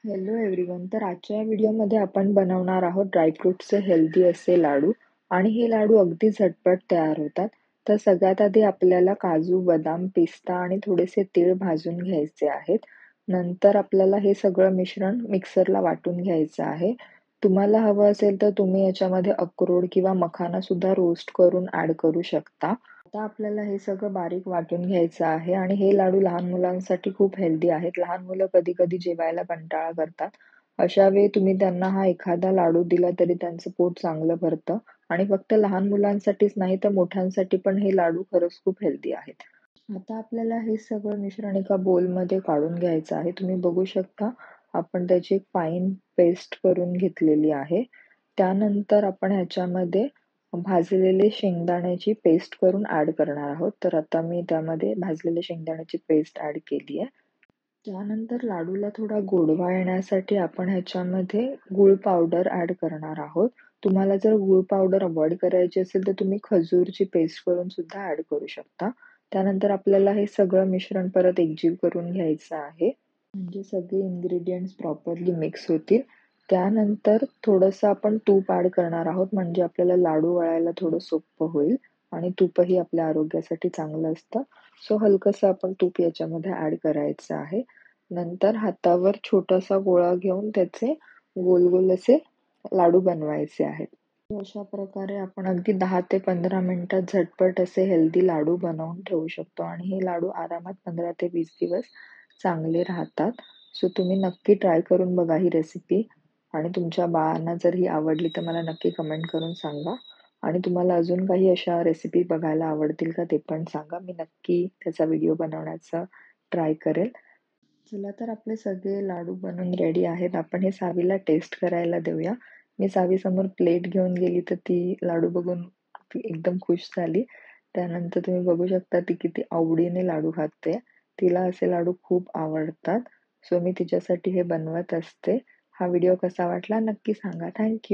Hello everyone. तर आजच्या व्हिडिओमध्ये आपण बनवणार आहोत ड्रायफ्रुट्सचे हेल्दी असे लाडू आणि हे लाडू अगदी झटपट तयार होतात. तर सगळ्यात आधी आपल्याला काजू, बदाम, पिस्ता आणि थोडेसे तीळ भाजून घ्यायचे आहेत. नंतर आपल्याला हे सगळं मिश्रण मिक्सरला वाटून घ्यायचं आहे. तुम्हाला हवं असेल तर तुम्ही याच्यामध्ये अक्रोड किंवा मखाना सुद्धा रोस्ट करून ॲड करू शकता. आता आपल्याला हे सगळं बारीक वाटून घ्यायचं आहे आणि हे लाडू लहान मुलांसाठी खूप हेल्दी आहेत. लहान मुलं कधी-कधी जेवायला कंटाळा करतात. अशा वेळी तुम्ही त्यांना हा एखादा लाडू दिला तरी त्यांचं पोट चांगलं भरतं आणि फक्त लहान मुलांसाठीच नाही तर मोठ्यांसाठी पण हे लाडू खरंच खूप हेल्दी आहेत. आता आपल्याला हे सगळं मिश्रण एका बोलमध्ये काढून घ्यायचं आहे. तुम्ही बघू शकता आपण त्याची एक फाईन पेस्ट करून घेतलेली आहे. त्यानंतर आपण ह्याच्यामध्ये भाजलेले शेंगदाण्याची पेस्ट करून ॲड करणार आहोत. तर आता मी त्यामध्ये भाजलेले शेंगदाण्याची पेस्ट ॲड केली आहे. त्यानंतर लाडूला थोडा गोडवा येण्यासाठी आपण ह्याच्यामध्ये गूळ पावडर ॲड करणार आहोत. तुम्हाला जर गूळ पावडर अव्हॉइड करायची असेल, तर तुम्ही खजूरची पेस्ट करून सुद्धा ॲड करू शकता. त्यानंतर आपल्याला हे सगळं मिश्रण परत एकजीव करून घ्यायचं आहे. म्हणजे सगळे इन्ग्रीडियंट्स प्रॉपरली मिक्स होतील. त्यानंतर थोडंसं आपण तूप ॲड करणार आहोत, म्हणजे आपल्याला लाडू वळायला थोडं सोपं होईल आणि तूपही आपल्या आरोग्यासाठी चांगलं असतं. सो हलकंसं आपण तूप याच्यामध्ये ॲड करायचं आहे. नंतर हातावर छोटासा गोळा घेऊन त्याचे गोल-गोल असे लाडू बनवायचे आहेत. तर अशा प्रकारे आपण अगदी 10 ते 15 मिनिटात झटपट असे हेल्दी लाडू बनवून ठेवू शकतो आणि हे लाडू आरामात 15 ते 20 दिवस चांगले राहतात. सो तुम्ही नक्की ट्राय करून बघा ही रेसिपी आणि तुमच्या बाळांना जर ही आवडली तर मला नक्की कमेंट करून सांगा आणि तुम्हाला अजून काही अशा रेसिपी बघायला आवडतील का ते पण सांगा. मी नक्की त्याचा व्हिडिओ बनवण्याचा ट्राय करेल. चला तर आपले सगळे लाडू बनून रेडी आहेत. आपण हे सावीला टेस्ट करायला देऊया. मी सावीसमोर प्लेट घेऊन गेली तर ती लाडू बघून ती एकदम खुश झाली. त्यानंतर तुम्ही बघू शकता ती किती आवडीने लाडू खाते. तिला असे लाडू खूप आवडतात. सो मी तिच्यासाठी हे बनवत असते. हा व्हिडिओ कसा वाटला नक्की सांगा. थँक